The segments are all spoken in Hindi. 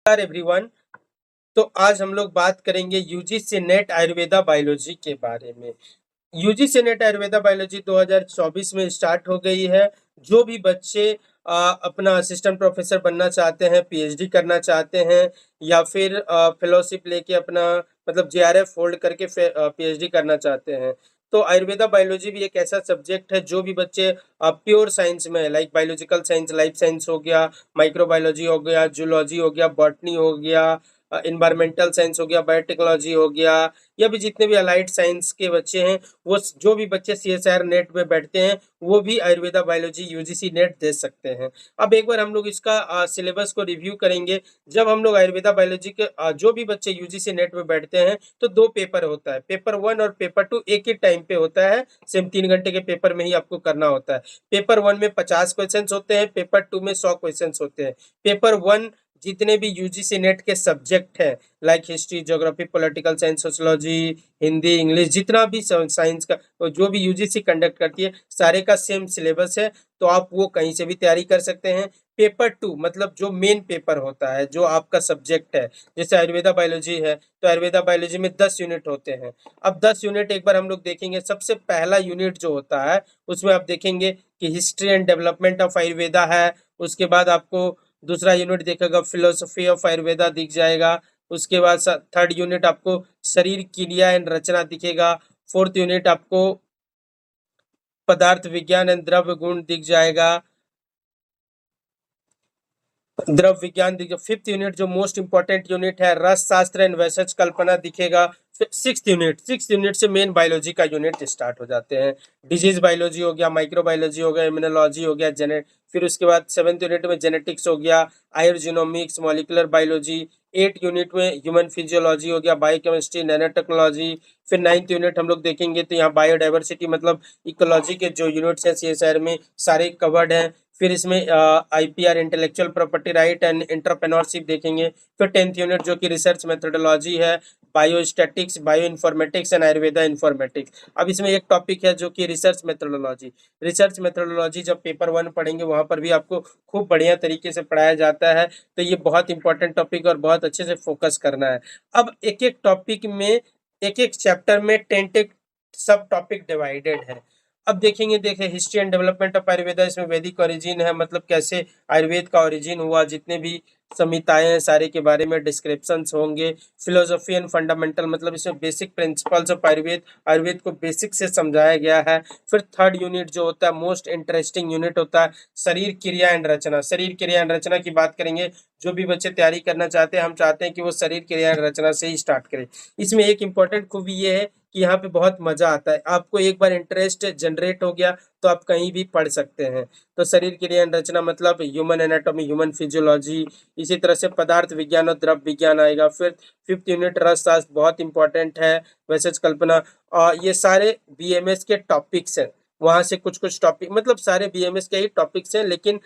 नमस्कार एवरीवन। तो आज हम लोग बात करेंगे यूजीसी नेट आयुर्वेदा बायोलॉजी के बारे में। यूजीसी नेट आयुर्वेदा बायोलॉजी 2024 में स्टार्ट हो गई है। जो भी बच्चे अपना असिस्टेंट प्रोफेसर बनना चाहते हैं, पीएचडी करना चाहते हैं या फिर फेलोशिप लेके अपना मतलब जेआरएफ होल्ड करके पीएचडी करना चाहते हैं, तो आयुर्वेदा बायोलॉजी भी एक ऐसा सब्जेक्ट है जो भी बच्चे प्योर साइंस में like biological science, life science हो गया, माइक्रोबायोलॉजी हो गया, जूलॉजी हो गया, बॉटनी हो गया, इन्वायरमेंटल साइंस हो गया, बायोटेक्नोलॉजी हो गया, या भी जितने भी अलाइड साइंस के बच्चे हैं, वो जो भी बच्चे सीएसआर नेट में बैठते हैं वो भी आयुर्वेदा बायोलॉजी यूजीसी नेट दे सकते हैं। अब एक बार हम लोग इसका सिलेबस को रिव्यू करेंगे। जब हम लोग आयुर्वेदा बायोलॉजी के जो भी बच्चे यूजीसी नेट में बैठते हैं तो दो पेपर होता है, पेपर 1 और पेपर 2 एक ही टाइम पे होता है। सेम 3 घंटे के पेपर में ही आपको करना होता है। पेपर 1 में 50 क्वेश्चन होते हैं, पेपर 2 में 100 क्वेश्चन होते हैं। पेपर 1 जितने भी यूजीसी नेट के सब्जेक्ट हैं like history, geography, political science, sociology, Hindi, English, जितना भी साइंस का जो भी यूजीसी कंडक्ट करती है सारे का सेम सिलेबस है, तो आप वो कहीं से भी तैयारी कर सकते हैं। पेपर 2 मतलब जो मेन पेपर होता है, जो आपका सब्जेक्ट है, जैसे आयुर्वेदा बायोलॉजी है तो आयुर्वेदा बायोलॉजी में 10 यूनिट होते हैं। अब 10 यूनिट एक बार हम लोग देखेंगे। सबसे पहला यूनिट जो होता है उसमें आप देखेंगे कि history and development of Ayurveda है। उसके बाद आपको दूसरा यूनिट देखेगा फिलोसफी ऑफ आयुर्वेदा दिख जाएगा। उसके बाद थर्ड यूनिट आपको शरीर क्रिया एंड रचना दिखेगा। फोर्थ यूनिट आपको पदार्थ विज्ञान एंड द्रव्य गुण दिख जाएगा, द्रव विज्ञान दिखेगा। फिफ्थ यूनिट जो मोस्ट इंपॉर्टेंट यूनिट है रस शास्त्र एंड वैशज कल्पना दिखेगा। सिक्स यूनिट से मेन बायोलॉजी का यूनिट स्टार्ट हो जाते हैं। डिजीज बायोलॉजी हो गया, माइक्रोबायोलॉजी हो गया, इम्यूनोलॉजी हो गया, फिर उसके बाद 7th यूनिट में जेनेटिक्स हो गया, आयुर्जीनोमिक्स, मॉलिकुलर बायोलॉजी। 8 यूनिट में ह्यूमन फिजियोलॉजी हो गया, बायोकेमिस्ट्री, नैनो टेक्नोलॉजी। फिर 9th यूनिट हम लोग देखेंगे तो यहाँ बायोडाइवर्सिटी मतलब इकोलॉजी के जो यूनिट्स हैं सीएसआर में सारे कवर्ड हैं। फिर इसमें IPR, intellectual property right and entrepreneurship देखेंगे। फिर 10th यूनिट जो कि रिसर्च मेथोडोलॉजी है, biostatics, bio informatics and Ayurveda informatics. अब इसमें एक टॉपिक है जो कि रिसर्च मेथोडोलॉजी। रिसर्च मेथोडोलॉजी जब पेपर 1 पढ़ेंगे वहां पर भी आपको खूब बढ़िया तरीके से पढ़ाया जाता है, तो ये बहुत इंपॉर्टेंट टॉपिक और बहुत अच्छे से फोकस करना है। अब एक एक टॉपिक में, एक एक चैप्टर में 10 सब टॉपिक डिवाइडेड है। अब देखें history and development of Ayurveda, इसमें वैदिक ओरिजिन है, मतलब कैसे आयुर्वेद का ओरिजिन हुआ, जितने भी संहिताएं हैं सारे के बारे में डिस्क्रिप्शंस होंगे। फिलोसफी एंड फंडामेंटल मतलब इसमें basic principles of Ayurveda, Ayurveda को बेसिक से समझाया गया है। फिर थर्ड यूनिट जो होता है मोस्ट इंटरेस्टिंग यूनिट होता है शरीर क्रिया एंड रचना। शरीर क्रिया एंड रचना की बात करेंगे। जो भी बच्चे तैयारी करना चाहते हैं हम चाहते हैं कि वो शरीर क्रिया एंड रचना से ही स्टार्ट करें। इसमें एक इंपॉर्टेंट खूबी ये है कि यहाँ पे बहुत मजा आता है। आपको एक बार इंटरेस्ट जनरेट हो गया तो आप कहीं भी पढ़ सकते हैं। तो शरीर क्रिया एंड रचना मतलब ह्यूमन एनाटॉमी, ह्यूमन फिजियोलॉजी, इसी तरह से पदार्थ विज्ञान और द्रव विज्ञान आएगा। फिर 5th यूनिट रस शास्त्र बहुत इंपॉर्टेंट है, वैसेज कल्पना। और ये सारे बीएमएस के टॉपिक्स हैं। वहां से कुछ कुछ टॉपिक मतलब सारे बीएमएस के ही टॉपिक्स हैं, लेकिन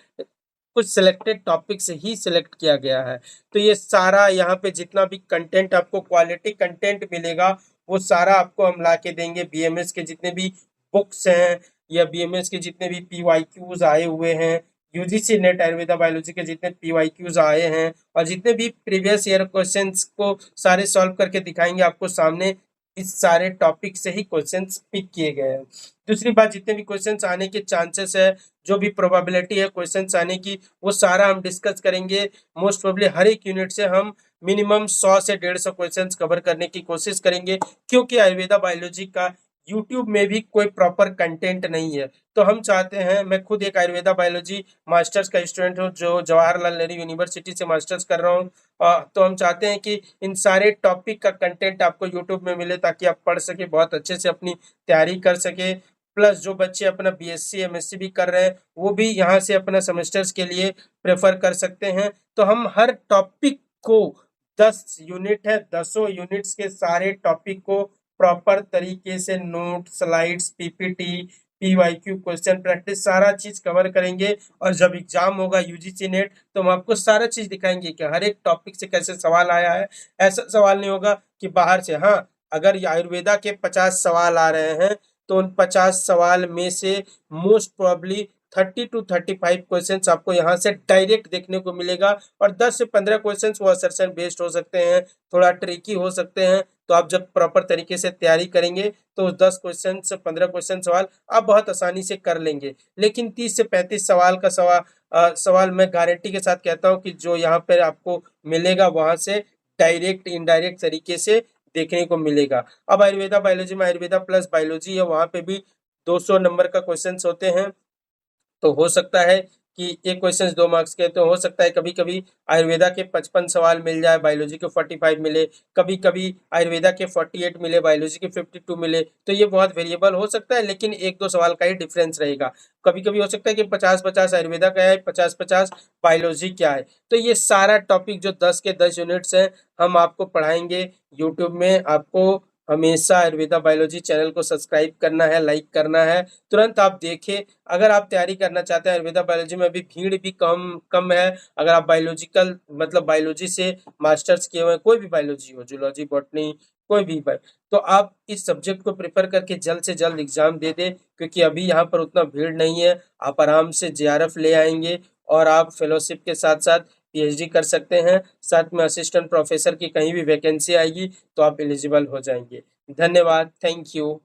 कुछ सिलेक्टेड टॉपिक से ही सिलेक्ट किया गया है। तो ये सारा यहाँ पे जितना भी कंटेंट आपको क्वालिटी कंटेंट मिलेगा वो सारा आपको हम ला के देंगे। बीएमएस के जितने भी बुक्स हैं या बीएमएस के जितने भी पीवाईक्यूज आए हुए हैं, यूजीसी नेट आयुर्वेदा बायोलॉजी के जितने पीवाईक्यूज आए हैं और जितने भी प्रीवियस ईयर क्वेश्चंस को सारे सॉल्व करके दिखाएंगे आपको सामने। इस सारे टॉपिक से ही क्वेश्चंस पिक किए गए हैं। दूसरी बात, जितने भी क्वेश्चंस आने के चांसेस है, जो भी प्रोबेबिलिटी है क्वेश्चंस आने की, वो सारा हम डिस्कस करेंगे। मोस्ट प्रोबेबली हर एक यूनिट से हम मिनिमम 100 से 150 क्वेश्चंस कवर करने की कोशिश करेंगे, क्योंकि आयुर्वेदा बायोलॉजी का यूट्यूब में भी कोई प्रॉपर कंटेंट नहीं है। तो हम चाहते हैं, मैं खुद एक आयुर्वेदा बायोलॉजी मास्टर्स का स्टूडेंट हूँ जो जवाहरलाल नेहरू यूनिवर्सिटी से मास्टर्स कर रहा हूँ। तो हम चाहते हैं कि इन सारे टॉपिक का कंटेंट आपको यूट्यूब में मिले ताकि आप पढ़ सके, बहुत अच्छे से अपनी तैयारी कर सके। प्लस जो बच्चे अपना बीएससी एमएससी भी कर रहे हैं वो भी यहाँ से अपना सेमेस्टर्स के लिए प्रेफर कर सकते हैं। तो हम हर टॉपिक को 10 यूनिट है, 10 यूनिट्स के सारे टॉपिक को प्रॉपर तरीके से note, slides, PPT, PYQ, question practice सारा चीज कवर करेंगे। और जब एग्जाम होगा यूजीसी नेट तो हम आपको सारा चीज दिखाएंगे कि हर एक टॉपिक से कैसे सवाल आया है। ऐसा सवाल नहीं होगा कि बाहर से, हाँ अगर आयुर्वेदा के 50 सवाल आ रहे हैं तो उन 50 सवाल में से मोस्ट प्रोबेबली 30 to 35 क्वेश्चंस आपको यहाँ से डायरेक्ट देखने को मिलेगा और 10 से 15 क्वेश्चंस वो असर्शन बेस्ड हो सकते हैं, थोड़ा ट्रिकी हो सकते हैं। तो आप जब प्रॉपर तरीके से तैयारी करेंगे तो 10 क्वेश्चन से 15 क्वेश्चन सवाल आप बहुत आसानी से कर लेंगे। लेकिन 30 से 35 सवाल का सवाल मैं गारंटी के साथ कहता हूँ कि जो यहाँ पर आपको मिलेगा वहां से डायरेक्ट इनडायरेक्ट तरीके से देखने को मिलेगा। अब आयुर्वेदा बायोलॉजी में आयुर्वेदा प्लस बायोलॉजी है, वहां पे भी 200 नंबर का क्वेश्चंस होते हैं। तो हो सकता है कि एक क्वेश्चन 2 मार्क्स के, तो हो सकता है कभी कभी आयुर्वेदा के 55 सवाल मिल जाए, बायोलॉजी के 45 मिले, कभी कभी आयुर्वेदा के 48 मिले, बायोलॉजी के 52 मिले। तो ये बहुत वेरिएबल हो सकता है, लेकिन 1-2 सवाल का ही डिफरेंस रहेगा। कभी कभी हो सकता है कि 50-50 आयुर्वेदा का है, 50-50 बायोलॉजी क्या है। तो ये सारा टॉपिक जो 10 के 10 यूनिट्स हैं हम आपको पढ़ाएंगे यूट्यूब में। आपको हमेशा आयुर्वेदा बायोलॉजी चैनल को सब्सक्राइब करना है, लाइक करना है, तुरंत आप देखें। अगर आप तैयारी करना चाहते हैं, आयुर्वेदा बायोलॉजी में अभी भीड़ भी कम है। अगर आप बायोलॉजिकल मतलब बायोलॉजी से मास्टर्स किए हुए हैं, कोई भी बायोलॉजी हो, जूलॉजी, बॉटनी, कोई भी तो आप इस सब्जेक्ट को प्रेफर करके जल्द से जल्द एग्जाम दे दें, क्योंकि अभी यहाँ पर उतना भीड़ नहीं है। आप आराम से जेआरएफ ले आएंगे और आप फेलोशिप के साथ साथ पीएचडी कर सकते हैं। साथ में असिस्टेंट प्रोफेसर की कहीं भी वैकेंसी आएगी तो आप एलिजिबल हो जाएंगे। धन्यवाद, थैंक यू।